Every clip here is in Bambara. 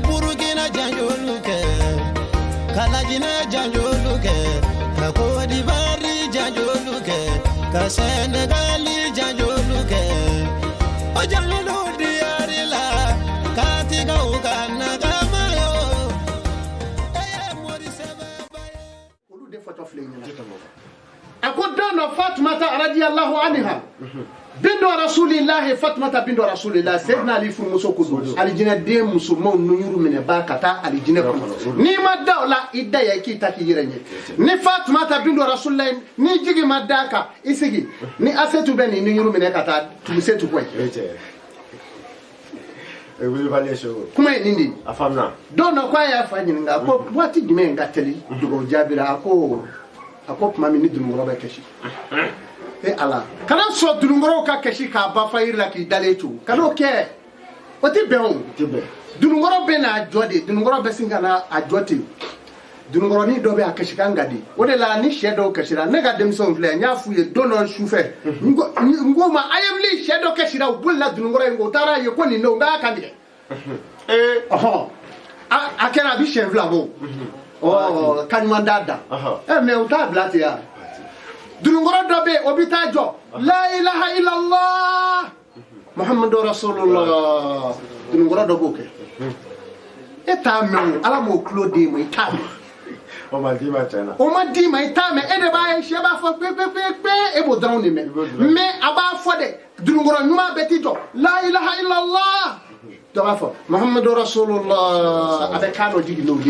Burkina Janjoluke, Kalajina Janjoluke, Kako Divari Janjoluke, Kasenegali Janjoluke, Ojanulu Diarila, Katika Ugana Gamayo, Ulu de photo fling. Akodana Fatmata radiyallahu anha. Bindo Rasulillah Fatmata bindo Rasulillah Sayyidina Ali fu muso kudu alijina de musulman nuyuru mine ba kata alijina ko ni madda la idda ya kita ki yirenye ni Fatmata bindo Rasulillah ni jigi madaka isigi ni asetu beni nuyuru mine kata tumisetu kwe kuma nindi afamna dono kwa ya fanyinga ko wati jime ngateli dugo jabira ako kuma mini dumuro ba keshi ala kana so dunungoro ka keshi ka ba fayir la ki daletu kano ke oti beon dunungoro be na jode dunungoro be singa na ajote dunungoro ni do be akeshi kan gadi o de la ni shedo keshira ne ga demson fle nya fuye dono shufe ngoma ayemli shedo keshira bulla dunungoro ngo tara ye ko ni no nga kandike akera bi chevla bo kanmandada me uta blati ya dunungoro dobe obitajo la ilaha illallah muhammadur rasulullah dunungoro doboke eta me ala mo klode mo itame o ma di ma chana itame e de ba e sheba fo pe e bo down ni me aba fo de dunungoro nyuma betijo la ilaha illallah Dawafo Muhammadur Rasulullah avec kano digi no di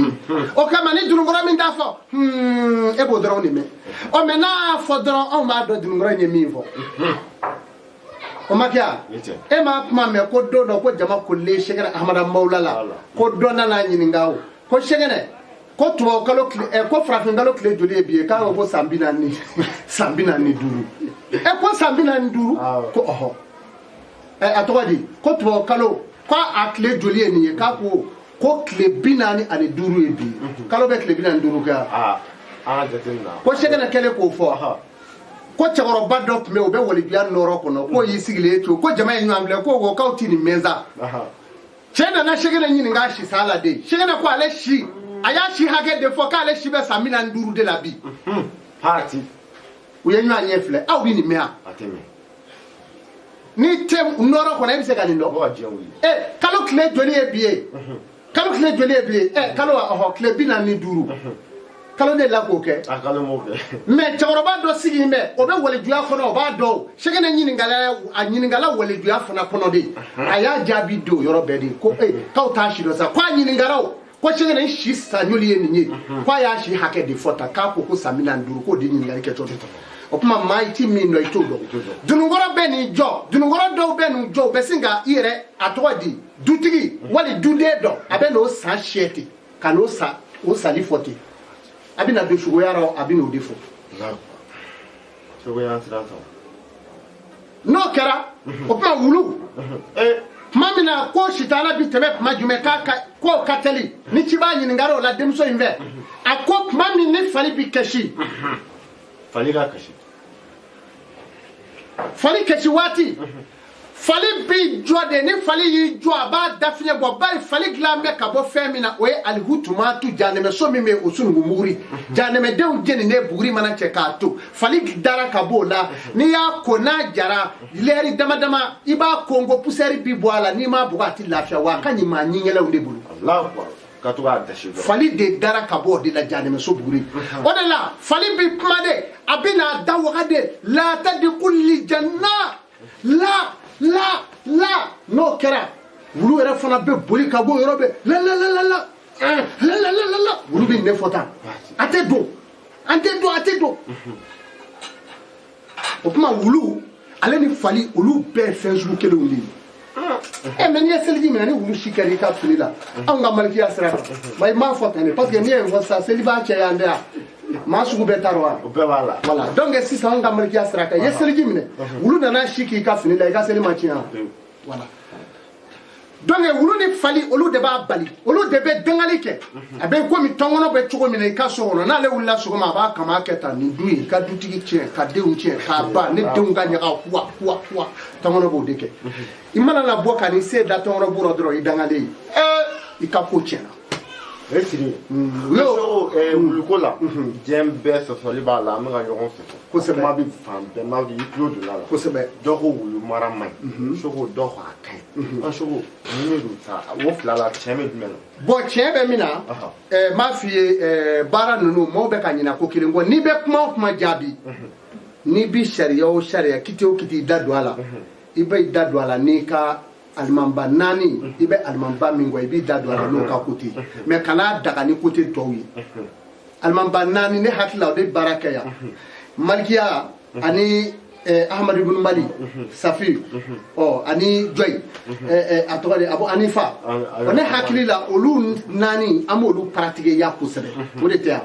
o kama ni dunungoro min dafo e bo dron ni me o me na fo dron o ma do dunungoro ni mi fo o ma kya e ma me ko do no ko jama ko le shegere ahmada maulala ko do na na nyini ngawo ko shegere ko to kalo ko frafin galo kle joli bi ka ko sambina ni duru e ko sambina ni duru ko oho atwadi ko to kalo kwa akle joli eniye ka ko kle binani ani duru ebi kalo be kle binani duru ka ko shegena kele ko fo ko chagoro badop me obe woli bian noro kono ko yisigile to ko jama enyu amble ko go kauti ni menza chena na shegena nyini nga shi sala de shegena ko ale shi aya shi hage de fo ka ale shi be samina nduru de la bi party uyenyu anyefle awu ni mea atemi ni tem noro ko na bi se kanindo kalo kle joli ebie kalo ho kle binani duru kalo de la ko ke akalo mo ke me choroba do sigi me obe wole dua kono ba do shege na nyiningala wole dua fona kono de aya jabi do yoro bedi ko ka uta shi do sa kwa nyiningala ko shege na shi sanyuli eninye kwa ya shi hake de fota ka ko samina nduru ko de nyiningala ke to opuma mighty min no itodo dunungoro be ni jo dunungoro do be nu jo be singa ire atodi dutigi wali dude do abe no sa sheti kano sa o sali foti abina do shugo yaro abina odefo shugo yaro trato no kera opuma wulu mamina ko shitana bi tebe majume ko kateli ni chiba nyingaro la demso inve akop mami ni fali bi kashi fali ga kashi fali kashi wati fali bi jode ni fali yi jo aba dafine bo bari fali glambe ka bo femina oye alhutuma tu janeme so mime osungu muri janeme de ujeni ne buguri mana chekato fali dara ka bo la ni ya kona jara leri dama iba kongo puseri bi boala ni ma bugati lafia wa kanyi ma nyinyela unde bulu Allah katuwa dashido fali de dara ka bo de la janeme so buguri odela fali bi pmade abina dawade la tadkhul janna la no kera wulu era fana be boli ka bo yorobe la wulu bi ne fota ate do opuma wulu ale ni fali olu be fenzu kele wuli men ya selji men ni wulu shikari ka fulila anga malki asra bay ma fota ne parce que ni en vosa seliba che yanda ma sugu be tarwa voilà donc si ça anga malki asra ka ya selji men wulu nana shiki ka fulila ka selima chiya voilà donc wulu ni fali olu de ba bali olu de be dangali ke abe ko mi tongono be chugo mi ka so no na le wulla so ma ba kama keta ni dui ka dutigi che ka deun che ka ba ne deun ga nya wa tongono bo de ke imana la boka ni se da tongono bo ro dro i dangali i ka ko tiɲɛna. Siri yo wuluko la diɲɛ bɛɛ sɔsɔli b'a la an bɛ ka ɲɔgɔn sɔsɔ kosɛbɛ kuma bɛ fan bɛɛ ma i tulo donna la kosɛbɛ dɔ ko wulu mara man ɲi sogo dɔ ko a ka ɲi an sogo mun de don sa o fila la tiɲɛ bɛ jumɛn na bon tiɲɛ bɛ min na n b'a f'i ye baara ninnu maaw bɛ ka ɲinɛ ko kelen kɔ n'i bɛ kuma o kuma jaabi n'i bi sariya o sariya kiti o kiti i da don a la i bɛ i da don a la n'i ka alimanba naani i bɛ alimanba min kɔ i b'i da don a la n'o ka kote mais kana daga ni kote tɔw ye alimanba naani ne hakili la o bɛ baara kɛ yan malikiya ani Ahmadu ibn Mali Safi ani Joy a tɔgɔ de Abu Hanifa ne hakili la olu naani an b'olu pratiquer ya kosɛbɛ o de tɛ yan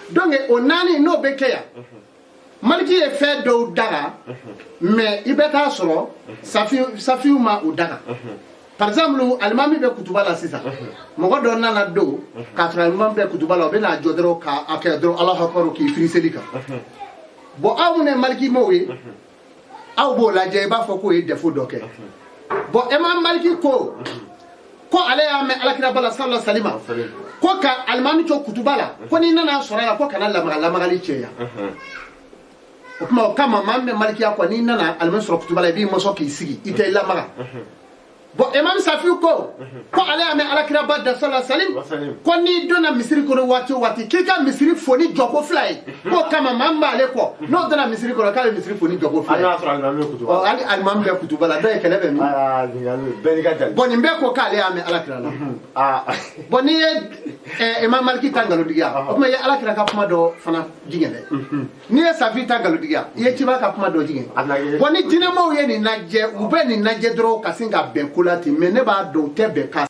donc o naani n'o bɛ kɛ yan Maliki ye fɛn dɔw daga mais i bɛ taa sɔrɔ Safiw ma o daga par exemple alimami bɛ kutuba la sisan mɔgɔ dɔ nana don k'a sɔrɔ alimami bɛ kutuba la o bɛ n'a jɔ dɔrɔn k'a kɛ dɔrɔn Alahu Akibaru k'i firi seli kan bon aw minnu ye Maliki maw ye aw b'o lajɛ i b'a fɔ k'o ye défaut dɔ kɛ bon Imam Maliki ko ale y'a mɛn Alakira bala sallallahu alaihi wa sallam ko ka alimami to kutuba la ko n'i nana sɔrɔ a la ko kana lamagali cɛya o kuma o kama maa min bɛ malikiya kɔ n'i nana alimami sɔrɔ kutuba la i b'i mɔsɔn k'i sigi i tɛ lamaga bon Imam Safi ko ale y'a mɛn Alakira ba da sallallahu alaihi wa sallam ko n'i donna misiri kɔnɔ waati o waati k'i ka misiri foni jɔko fila ye k'o kama maa min b'ale kɔ n'o donna misiri kɔnɔ k'ale misiri foni jɔko fila ye hali alimami bɛ kutuba la dɔ ye kɛlɛ bɛ min bon nin bɛɛ ko k'ale y'a mɛn Alakira la bon n'i ye Imam Maliki ta nkalontigiya o tuma i ye Alakira ka kuma dɔ fana jigin dɛ n'i ye Safi ta nkalontigiya i ye Ciba ka kuma dɔ jigin bon ni diinɛmaw ye nin lajɛ u bɛ nin lajɛ dɔrɔn ka sin ka bɛn ko la ten mais ne b'a dɔn u tɛ bɛn ka